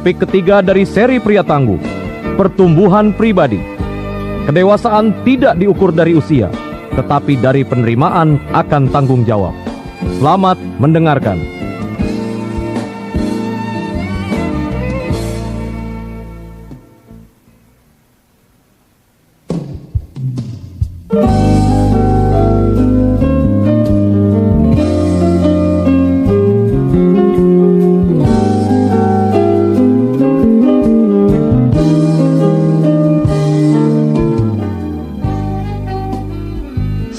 Topik ketiga dari seri Pria Tangguh, pertumbuhan pribadi. Kedewasaan tidak diukur dari usia, tetapi dari penerimaan akan tanggung jawab. Selamat mendengarkan.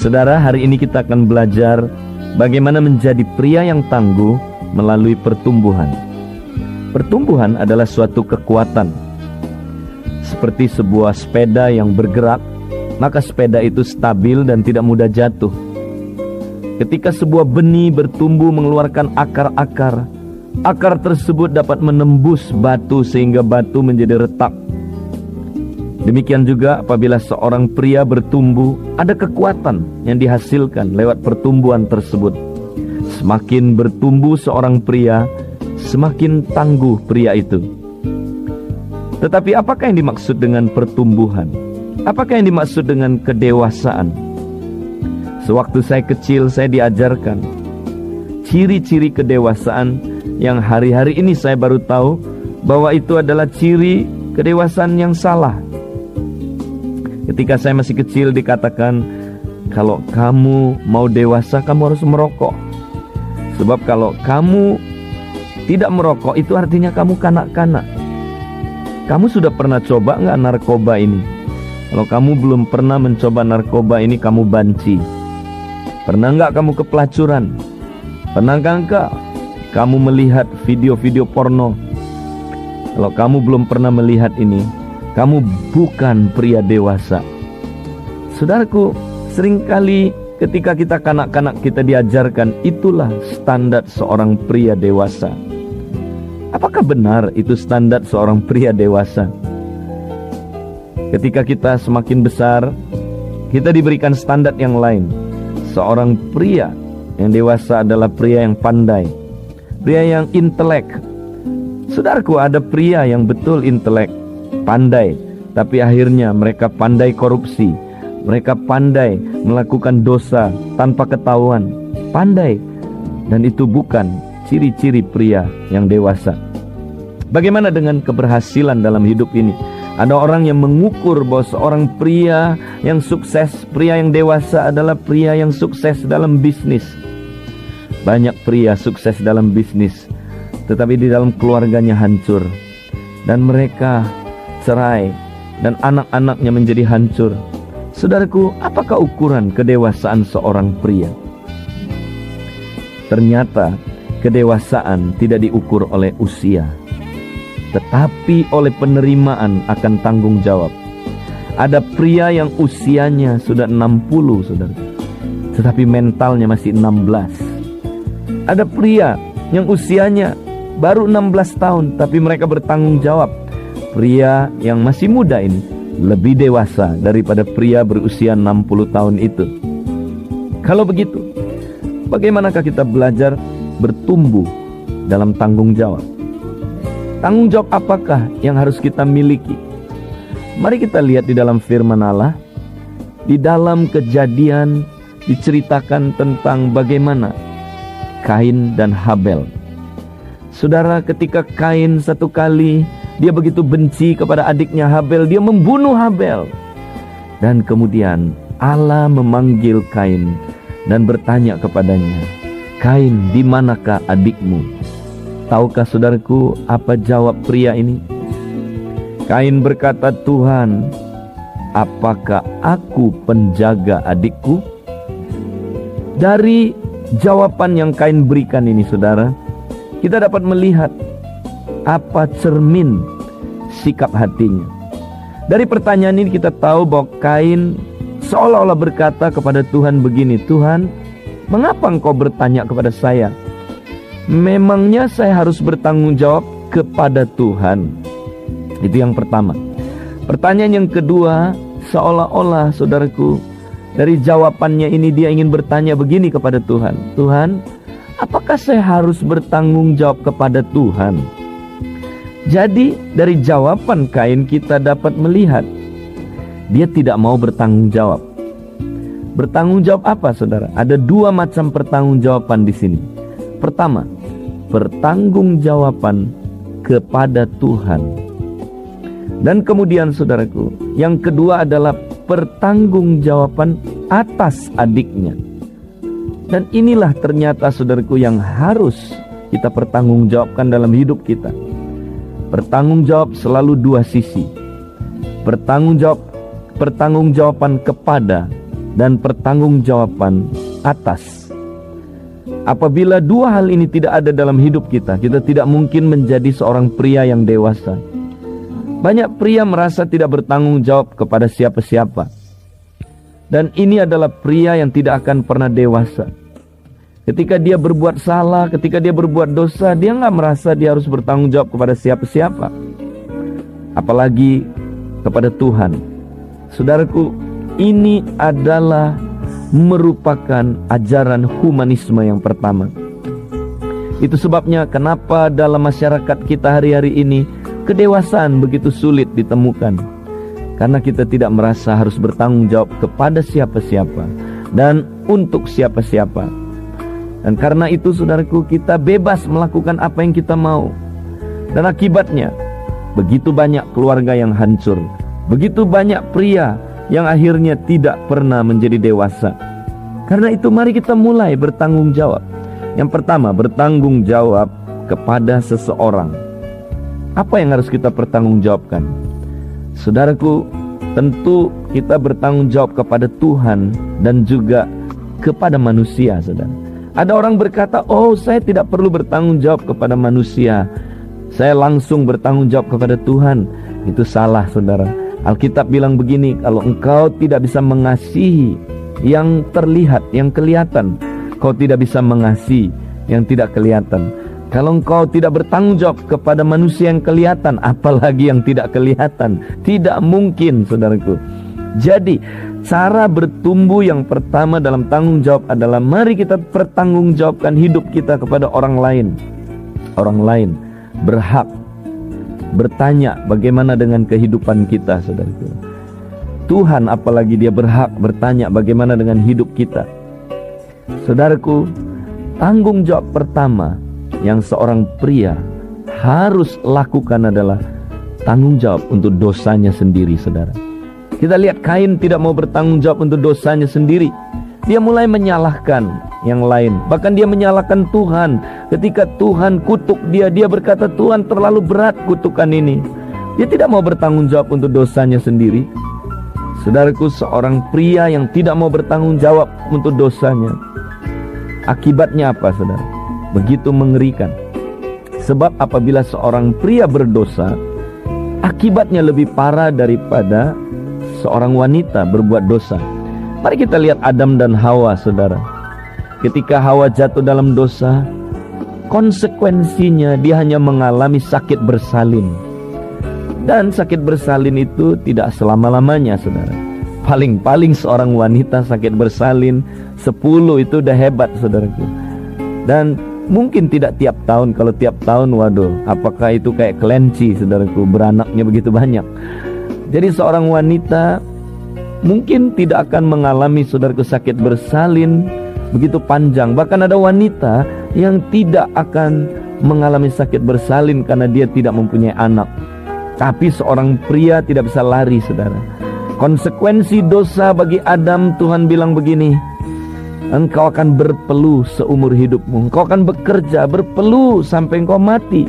Saudara, hari ini kita akan belajar bagaimana menjadi pria yang tangguh melalui pertumbuhan. Pertumbuhan adalah suatu kekuatan. Seperti sebuah sepeda yang bergerak, maka sepeda itu stabil dan tidak mudah jatuh. Ketika sebuah benih bertumbuh mengeluarkan akar-akar, akar tersebut dapat menembus batu sehingga batu menjadi retak. Demikian juga apabila seorang pria bertumbuh, ada kekuatan yang dihasilkan lewat pertumbuhan tersebut. Semakin bertumbuh seorang pria, semakin tangguh pria itu. Tetapi apakah yang dimaksud dengan pertumbuhan? Apakah yang dimaksud dengan kedewasaan? Sewaktu saya kecil, saya diajarkan ciri-ciri kedewasaan yang hari-hari ini saya baru tahu bahwa itu adalah ciri kedewasaan yang salah. Ketika saya masih kecil dikatakan, kalau kamu mau dewasa kamu harus merokok. Sebab kalau kamu tidak merokok itu artinya kamu kanak-kanak. Kamu sudah pernah coba nggak narkoba ini? Kalau kamu belum pernah mencoba narkoba ini, kamu banci. Pernah nggak kamu kepelacuran? Pernah nggak kamu melihat video-video porno? Kalau kamu belum pernah melihat ini, kamu bukan pria dewasa. Saudaraku, seringkali ketika kita kanak-kanak kita diajarkan itulah standar seorang pria dewasa. Apakah benar itu standar seorang pria dewasa? Ketika kita semakin besar, kita diberikan standar yang lain. Seorang pria yang dewasa adalah pria yang pandai, pria yang intelek. Saudaraku, ada pria yang betul intelek, pandai, tapi akhirnya mereka pandai korupsi. Mereka pandai melakukan dosa tanpa ketahuan. Pandai. Dan itu bukan ciri-ciri pria yang dewasa. Bagaimana dengan keberhasilan dalam hidup ini? Ada orang yang mengukur bahwa seorang pria yang sukses, pria yang dewasa adalah pria yang sukses dalam bisnis. Banyak pria sukses dalam bisnis, tetapi di dalam keluarganya hancur. Dan mereka cerai, dan anak-anaknya menjadi hancur. Saudaraku, apakah ukuran kedewasaan seorang pria? Ternyata kedewasaan tidak diukur oleh usia, tetapi oleh penerimaan akan tanggung jawab. Ada pria yang usianya sudah 60, saudara, tetapi mentalnya masih 16. Ada pria yang usianya baru 16 tahun, tapi mereka bertanggung jawab. Pria yang masih muda ini lebih dewasa daripada pria berusia 60 tahun itu. Kalau begitu, bagaimanakah kita belajar bertumbuh dalam tanggung jawab? Tanggung jawab apakah yang harus kita miliki? Mari kita lihat di dalam firman Allah. Di dalam Kejadian diceritakan tentang bagaimana Kain dan Habel. Saudara, ketika Kain satu kali dia begitu benci kepada adiknya Habel, dia membunuh Habel. Dan kemudian Allah memanggil Kain dan bertanya kepadanya, "Kain, di manakah adikmu?" Tahukah saudaraku apa jawab pria ini? Kain berkata, "Tuhan, apakah aku penjaga adikku?" Dari jawaban yang Kain berikan ini, saudara, kita dapat melihat apa cermin sikap hatinya. Dari pertanyaan ini kita tahu bahwa Kain seolah-olah berkata kepada Tuhan begini, "Tuhan, mengapa engkau bertanya kepada saya? Memangnya saya harus bertanggung jawab kepada Tuhan?" Itu yang pertama. Pertanyaan yang kedua, seolah-olah saudaraku, dari jawabannya ini dia ingin bertanya begini kepada Tuhan, "Tuhan, apakah saya harus bertanggung jawab kepada Tuhan?" Jadi dari jawaban Kain kita dapat melihat dia tidak mau bertanggung jawab. Bertanggung jawab apa, saudara? Ada dua macam pertanggungjawaban di sini. Pertama, pertanggungjawaban kepada Tuhan. Dan kemudian saudaraku, yang kedua adalah pertanggungjawaban atas adiknya. Dan inilah ternyata saudaraku yang harus kita pertanggungjawabkan dalam hidup kita. Bertanggung jawab selalu dua sisi. Pertanggungjawaban kepada dan pertanggungjawaban atas. Apabila dua hal ini tidak ada dalam hidup kita, kita tidak mungkin menjadi seorang pria yang dewasa. Banyak pria merasa tidak bertanggung jawab kepada siapa-siapa. Dan ini adalah pria yang tidak akan pernah dewasa. Ketika dia berbuat salah, ketika dia berbuat dosa, dia nggak merasa dia harus bertanggung jawab kepada siapa-siapa, apalagi kepada Tuhan. Saudaraku, ini adalah merupakan ajaran humanisme yang pertama. Itu sebabnya kenapa dalam masyarakat kita hari-hari ini kedewasaan begitu sulit ditemukan. Karena kita tidak merasa harus bertanggung jawab kepada siapa-siapa dan untuk siapa-siapa. Dan karena itu saudaraku, kita bebas melakukan apa yang kita mau. Dan akibatnya begitu banyak keluarga yang hancur, begitu banyak pria yang akhirnya tidak pernah menjadi dewasa. Karena itu mari kita mulai bertanggung jawab. Yang pertama, bertanggung jawab kepada seseorang. Apa yang harus kita pertanggungjawabkan? Saudaraku, tentu kita bertanggung jawab kepada Tuhan dan juga kepada manusia, saudara. Ada orang berkata, oh saya tidak perlu bertanggung jawab kepada manusia, saya langsung bertanggung jawab kepada Tuhan. Itu salah, saudara. Alkitab bilang begini, kalau engkau tidak bisa mengasihi yang terlihat, yang kelihatan, kau tidak bisa mengasihi yang tidak kelihatan. Kalau engkau tidak bertanggung jawab kepada manusia yang kelihatan, apalagi yang tidak kelihatan, tidak mungkin, saudaraku. Jadi cara bertumbuh yang pertama dalam tanggung jawab adalah mari kita pertanggungjawabkan hidup kita kepada orang lain. Orang lain berhak bertanya bagaimana dengan kehidupan kita, saudaraku. Tuhan apalagi dia berhak bertanya bagaimana dengan hidup kita. Saudaraku, tanggung jawab pertama yang seorang pria harus lakukan adalah tanggung jawab untuk dosanya sendiri, saudara. Kita lihat Kain tidak mau bertanggung jawab untuk dosanya sendiri. Dia mulai menyalahkan yang lain. Bahkan dia menyalahkan Tuhan. Ketika Tuhan kutuk dia, dia berkata, Tuhan terlalu berat kutukan ini. Dia tidak mau bertanggung jawab untuk dosanya sendiri. Saudaraku, seorang pria yang tidak mau bertanggung jawab untuk dosanya, akibatnya apa, saudara? Begitu mengerikan. Sebab apabila seorang pria berdosa, akibatnya lebih parah daripada seorang wanita berbuat dosa. Mari kita lihat Adam dan Hawa, saudara. Ketika Hawa jatuh dalam dosa, konsekuensinya dia hanya mengalami sakit bersalin. Dan sakit bersalin itu tidak selama-lamanya, saudara. Paling-paling seorang wanita sakit bersalin 10 itu udah hebat, saudaraku. Dan mungkin tidak tiap tahun. Kalau tiap tahun, waduh, apakah itu kayak kelinci, saudaraku, beranaknya begitu banyak. Jadi seorang wanita mungkin tidak akan mengalami, saudaraku, sakit bersalin begitu panjang. Bahkan ada wanita yang tidak akan mengalami sakit bersalin karena dia tidak mempunyai anak. Tapi seorang pria tidak bisa lari, saudara. Konsekuensi dosa bagi Adam, Tuhan bilang begini, engkau akan berpeluh seumur hidupmu. Engkau akan bekerja, berpeluh sampai engkau mati.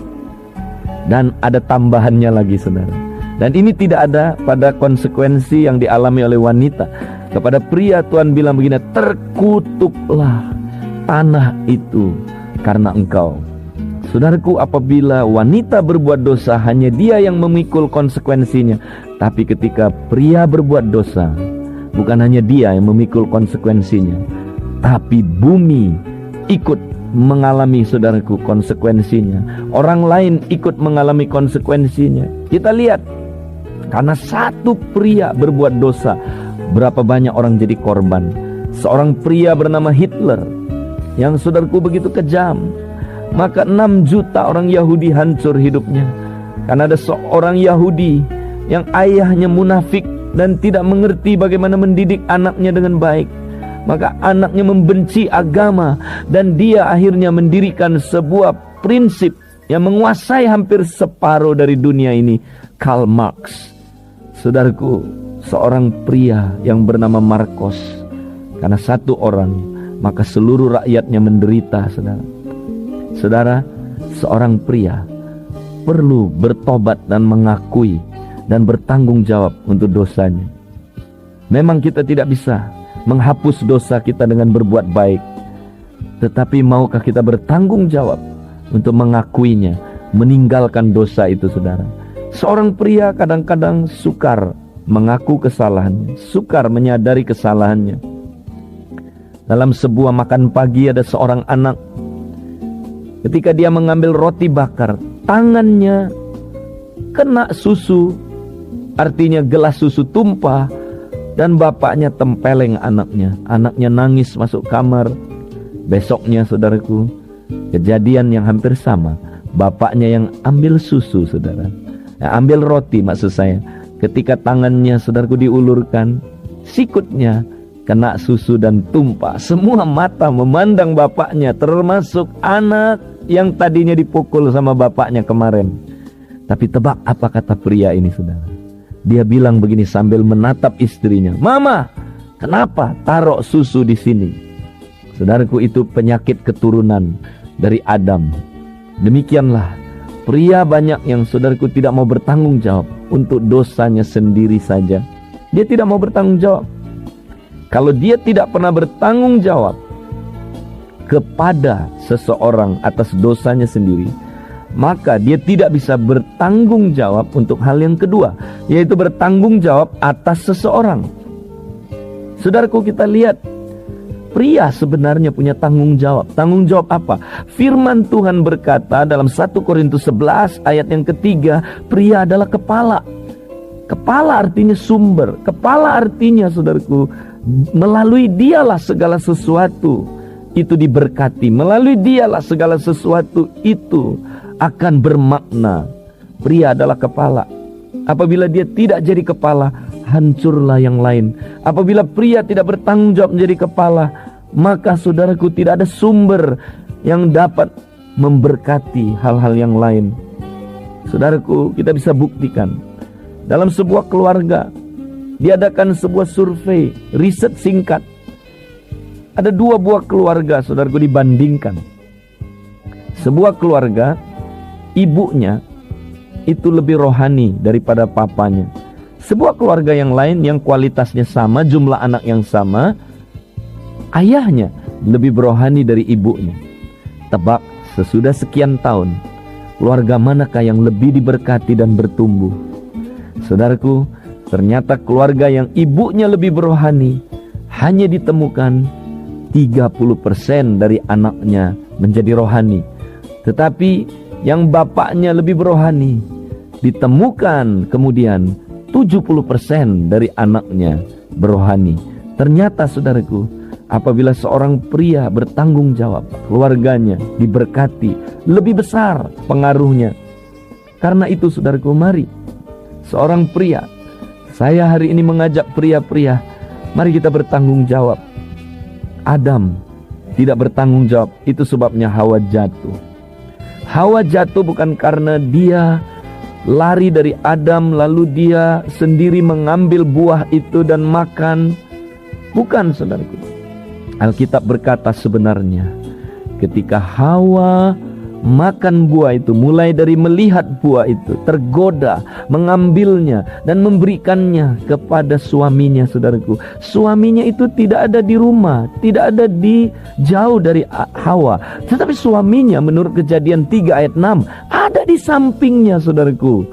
Dan ada tambahannya lagi, saudara. Dan ini tidak ada pada konsekuensi yang dialami oleh wanita. Kepada pria Tuhan bilang begini, terkutuklah tanah itu karena engkau. Saudaraku, apabila wanita berbuat dosa, hanya dia yang memikul konsekuensinya. Tapi ketika pria berbuat dosa, bukan hanya dia yang memikul konsekuensinya, tapi bumi ikut mengalami, saudaraku, konsekuensinya. Orang lain ikut mengalami konsekuensinya. Kita lihat, karena satu pria berbuat dosa, berapa banyak orang jadi korban. Seorang pria bernama Hitler, yang, saudaraku, begitu kejam, maka 6 juta orang Yahudi hancur hidupnya. Karena ada seorang Yahudi yang ayahnya munafik dan tidak mengerti bagaimana mendidik anaknya dengan baik. Maka anaknya membenci agama dan dia akhirnya mendirikan sebuah prinsip yang menguasai hampir separuh dari dunia ini, Karl Marx. Saudaraku, seorang pria yang bernama Marcos, karena satu orang maka seluruh rakyatnya menderita. Saudara, seorang pria perlu bertobat dan mengakui dan bertanggung jawab untuk dosanya. Memang kita tidak bisa menghapus dosa kita dengan berbuat baik, tetapi maukah kita bertanggung jawab untuk mengakuinya, meninggalkan dosa itu, saudara? Seorang pria kadang-kadang sukar mengaku kesalahannya, sukar menyadari kesalahannya. Dalam sebuah makan pagi ada seorang anak, ketika dia mengambil roti bakar, tangannya kena susu, artinya gelas susu tumpah, dan bapaknya tempeleng anaknya. Anaknya nangis masuk kamar. Besoknya, saudaraku, kejadian yang hampir sama. Bapaknya yang ambil susu, saudara, ambil roti maksud saya. Ketika tangannya, saudaraku, diulurkan, sikutnya kena susu dan tumpah. Semua mata memandang bapaknya, termasuk anak yang tadinya dipukul sama bapaknya kemarin. Tapi tebak apa kata pria ini, saudara? Dia bilang begini sambil menatap istrinya, "Mama, kenapa taruh susu di sini?" Saudaraku, itu penyakit keturunan dari Adam. Demikianlah pria banyak yang, saudaraku, tidak mau bertanggung jawab untuk dosanya sendiri saja. Dia tidak mau bertanggung jawab. Kalau dia tidak pernah bertanggung jawab kepada seseorang atas dosanya sendiri, maka dia tidak bisa bertanggung jawab untuk hal yang kedua, yaitu bertanggung jawab atas seseorang. Saudaraku, kita lihat pria sebenarnya punya tanggung jawab. Tanggung jawab apa? Firman Tuhan berkata dalam 1 Korintus 11 ayat yang ketiga, pria adalah kepala. Kepala artinya sumber. Kepala artinya, saudaraku, melalui dialah segala sesuatu itu diberkati. Melalui dialah segala sesuatu itu akan bermakna. Pria adalah kepala. Apabila dia tidak jadi kepala, hancurlah yang lain. Apabila pria tidak bertanggung jawab menjadi kepala, maka, saudaraku, tidak ada sumber yang dapat memberkati hal-hal yang lain. Saudaraku, kita bisa buktikan dalam sebuah keluarga diadakan sebuah survei, riset singkat. Ada 2 buah keluarga, saudaraku, dibandingkan. Sebuah keluarga, ibunya itu lebih rohani daripada papanya. Sebuah keluarga yang lain yang kualitasnya sama, jumlah anak yang sama, ayahnya lebih berohani dari ibunya. Tebak, sesudah sekian tahun, keluarga manakah yang lebih diberkati dan bertumbuh? Saudaraku, ternyata keluarga yang ibunya lebih berohani, hanya ditemukan 30% dari anaknya menjadi rohani. Tetapi yang bapaknya lebih berohani, ditemukan kemudian 70% dari anaknya berohani. Ternyata, saudaraku, apabila seorang pria bertanggung jawab, keluarganya diberkati, lebih besar pengaruhnya. Karena itu, saudaraku, mari seorang pria, saya hari ini mengajak pria-pria, mari kita bertanggung jawab. Adam tidak bertanggung jawab, itu sebabnya Hawa jatuh. Hawa jatuh bukan karena dia lari dari Adam lalu dia sendiri mengambil buah itu dan makan. Bukan, saudaraku. Alkitab berkata sebenarnya ketika Hawa makan buah itu, mulai dari melihat buah itu, tergoda, mengambilnya dan memberikannya kepada suaminya, saudaraku. Suaminya itu tidak ada di rumah, tidak ada di jauh dari Hawa, tetapi suaminya menurut Kejadian 3 ayat 6 ada di sampingnya, saudaraku.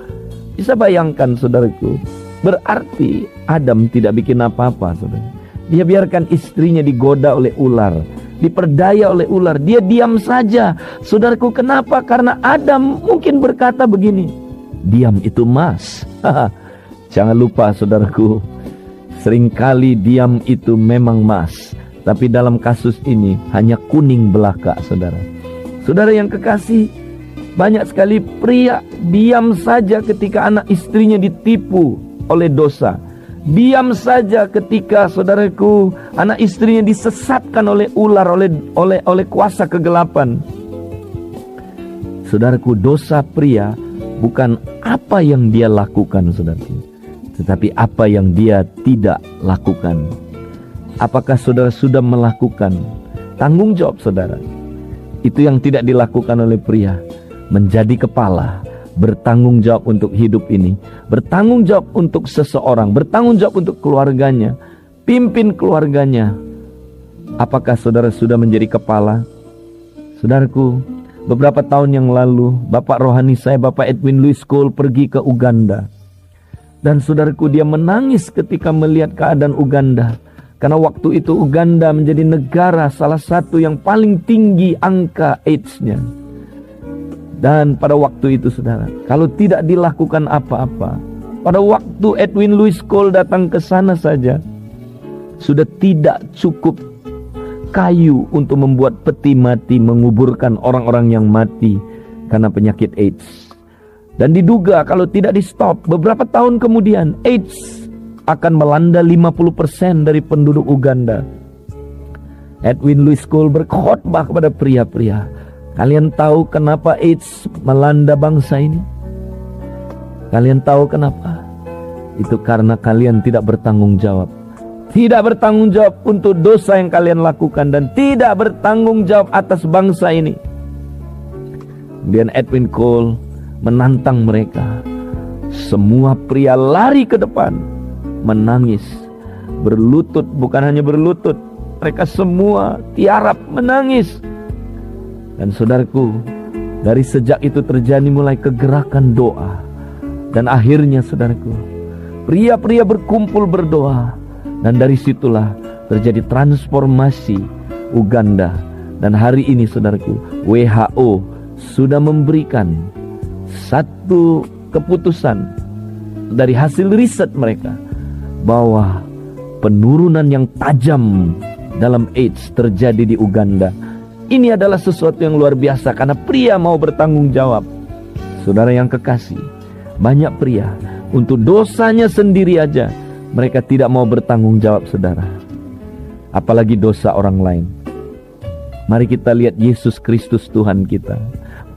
Bisa bayangkan, saudaraku, berarti Adam tidak bikin apa-apa, saudara. Dia biarkan istrinya digoda oleh ular, diperdaya oleh ular, dia diam saja. Saudaraku, kenapa? Karena Adam mungkin berkata begini, diam itu emas. Jangan lupa, saudaraku, seringkali diam itu memang emas, tapi dalam kasus ini hanya kuning belaka, saudara. Saudara yang kekasih, Banyak sekali pria diam saja ketika anak istrinya ditipu oleh dosa. Diam saja ketika, saudaraku, anak istrinya disesatkan oleh ular, oleh kuasa kegelapan. Saudaraku, dosa pria bukan apa yang dia lakukan, saudaraku, tetapi apa yang dia tidak lakukan. Apakah saudara sudah melakukan? Tanggung jawab saudara. Itu yang tidak dilakukan oleh pria. Menjadi kepala, bertanggung jawab untuk hidup ini, bertanggung jawab untuk seseorang, bertanggung jawab untuk keluarganya, pimpin keluarganya. Apakah saudara sudah menjadi kepala? Saudaraku, beberapa tahun yang lalu, Bapak rohani saya, Bapak Edwin Louis Cole, pergi ke Uganda. Dan saudaraku, dia menangis ketika melihat keadaan Uganda. Karena waktu itu Uganda menjadi negara salah satu yang paling tinggi angka AIDS-nya. Dan pada waktu itu, saudara, kalau tidak dilakukan apa-apa, pada waktu Edwin Louis Cole datang ke sana saja, sudah tidak cukup kayu untuk membuat peti mati, menguburkan orang-orang yang mati karena penyakit AIDS. Dan diduga kalau tidak di stop, beberapa tahun kemudian AIDS akan melanda 50% dari penduduk Uganda. Edwin Louis Cole berkhotbah kepada pria-pria. Kalian tahu kenapa AIDS melanda bangsa ini? Kalian tahu kenapa? Itu karena kalian tidak bertanggung jawab. Tidak bertanggung jawab untuk dosa yang kalian lakukan, dan tidak bertanggung jawab atas bangsa ini. Kemudian Edwin Cole menantang mereka. Semua pria lari ke depan, menangis, berlutut, bukan hanya berlutut, mereka semua tiarap menangis. Dan saudaraku, dari sejak itu terjadi mulai kegerakan doa. Dan akhirnya, saudaraku, pria-pria berkumpul berdoa. Dan dari situlah terjadi transformasi Uganda. Dan hari ini, saudaraku, WHO sudah memberikan satu keputusan dari hasil riset mereka, bahwa penurunan yang tajam dalam AIDS terjadi di Uganda. Ini adalah sesuatu yang luar biasa karena pria mau bertanggung jawab. Saudara yang kekasih, banyak pria untuk dosanya sendiri aja mereka tidak mau bertanggung jawab, saudara. Apalagi dosa orang lain. Mari kita lihat Yesus Kristus Tuhan kita,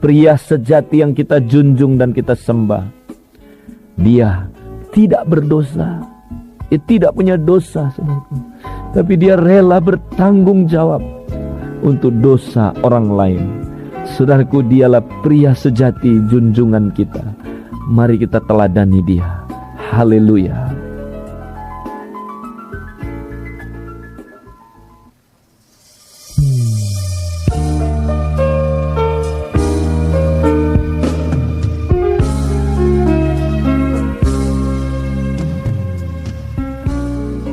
pria sejati yang kita junjung dan kita sembah. Dia tidak berdosa, dia tidak punya dosa, saudaraku, tapi dia rela bertanggung jawab untuk dosa orang lain. Saudaraku, dialah pria sejati junjungan kita. Mari kita teladani dia. Haleluya.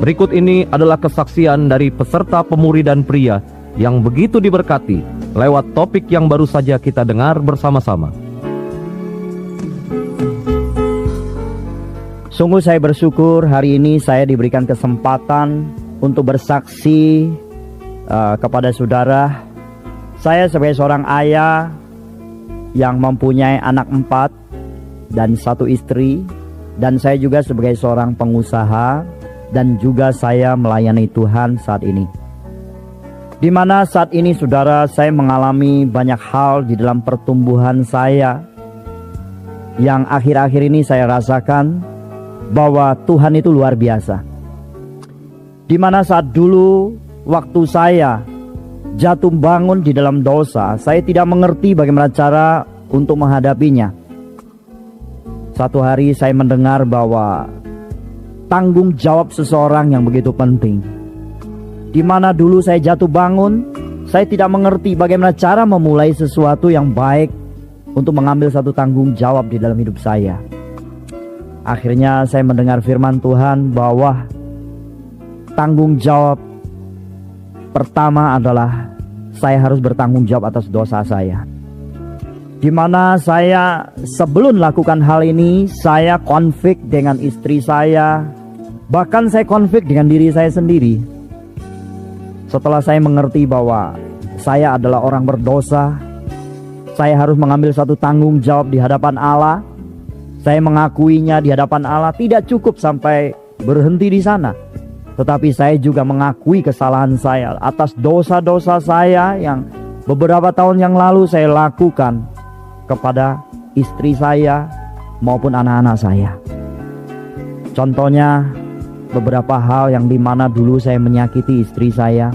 Berikut ini adalah kesaksian dari peserta pemuridan pria yang begitu diberkati lewat topik yang baru saja kita dengar bersama-sama. Sungguh saya bersyukur hari ini saya diberikan kesempatan untuk bersaksi kepada saudara. Saya sebagai seorang ayah yang mempunyai anak 4 dan 1 istri, dan saya juga sebagai seorang pengusaha, dan juga saya melayani Tuhan saat ini. Di mana saat ini, saudara, saya mengalami banyak hal di dalam pertumbuhan saya, yang akhir-akhir ini saya rasakan bahwa Tuhan itu luar biasa. Di mana saat dulu waktu saya jatuh bangun di dalam dosa, saya tidak mengerti bagaimana cara untuk menghadapinya. Satu hari saya mendengar bahwa tanggung jawab seseorang yang begitu penting. Di mana dulu saya jatuh bangun, saya tidak mengerti bagaimana cara memulai sesuatu yang baik untuk mengambil satu tanggung jawab di dalam hidup saya. Akhirnya saya mendengar firman Tuhan bahwa tanggung jawab pertama adalah saya harus bertanggung jawab atas dosa saya. Di mana saya sebelum melakukan hal ini, saya konflik dengan istri saya, bahkan saya konflik dengan diri saya sendiri. Setelah saya mengerti bahwa saya adalah orang berdosa, saya harus mengambil satu tanggung jawab di hadapan Allah. Saya mengakuinya di hadapan Allah. Tidak cukup sampai berhenti di sana, tetapi saya juga mengakui kesalahan saya atas dosa-dosa saya yang beberapa tahun yang lalu saya lakukan kepada istri saya maupun anak-anak saya. Contohnya beberapa hal yang dimana dulu saya menyakiti istri saya.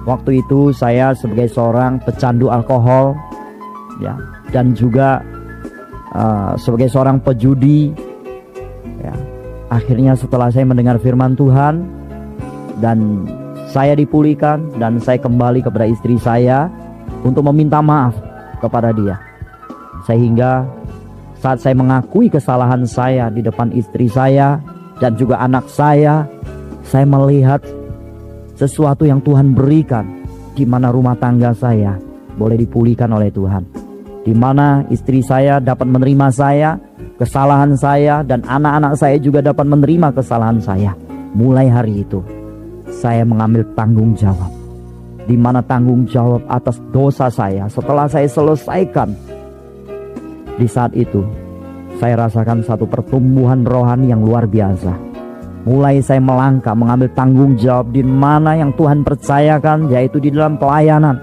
Waktu itu saya sebagai seorang pecandu alkohol, ya, dan juga sebagai seorang pejudi, ya. Akhirnya setelah saya mendengar firman Tuhan dan saya dipulihkan dan saya kembali kepada istri saya untuk meminta maaf kepada dia, sehingga saat saya mengakui kesalahan saya di depan istri saya dan juga anak saya melihat sesuatu yang Tuhan berikan, di mana rumah tangga saya boleh dipulihkan oleh Tuhan, di mana istri saya dapat menerima saya, kesalahan saya, dan anak-anak saya juga dapat menerima kesalahan saya. Mulai hari itu saya mengambil tanggung jawab, di mana tanggung jawab atas dosa saya setelah saya selesaikan. Di saat itu saya rasakan satu pertumbuhan rohani yang luar biasa. Mulai saya melangkah mengambil tanggung jawab di mana yang Tuhan percayakan, yaitu di dalam pelayanan.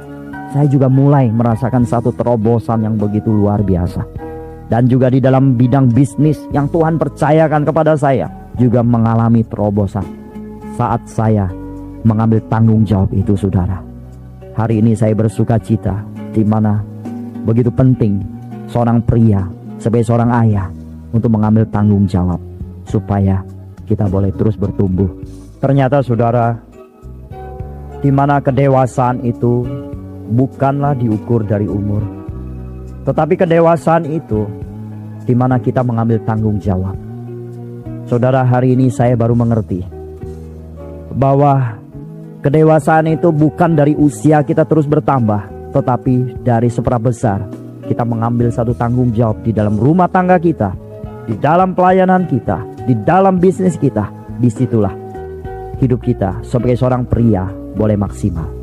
Saya juga mulai merasakan satu terobosan yang begitu luar biasa. Dan juga di dalam bidang bisnis yang Tuhan percayakan kepada saya juga mengalami terobosan saat saya mengambil tanggung jawab itu, saudara. Hari ini saya bersuka cita, di mana begitu penting seorang pria sebagai seorang ayah untuk mengambil tanggung jawab supaya kita boleh terus bertumbuh. Ternyata saudara, di mana kedewasaan itu bukanlah diukur dari umur, tetapi kedewasaan itu di mana kita mengambil tanggung jawab. Saudara, hari ini saya baru mengerti bahwa kedewasaan itu bukan dari usia kita terus bertambah, tetapi dari seberapa besar kita mengambil satu tanggung jawab di dalam rumah tangga kita, di dalam pelayanan kita, di dalam bisnis kita. Disitulah hidup kita sebagai seorang pria boleh maksimal.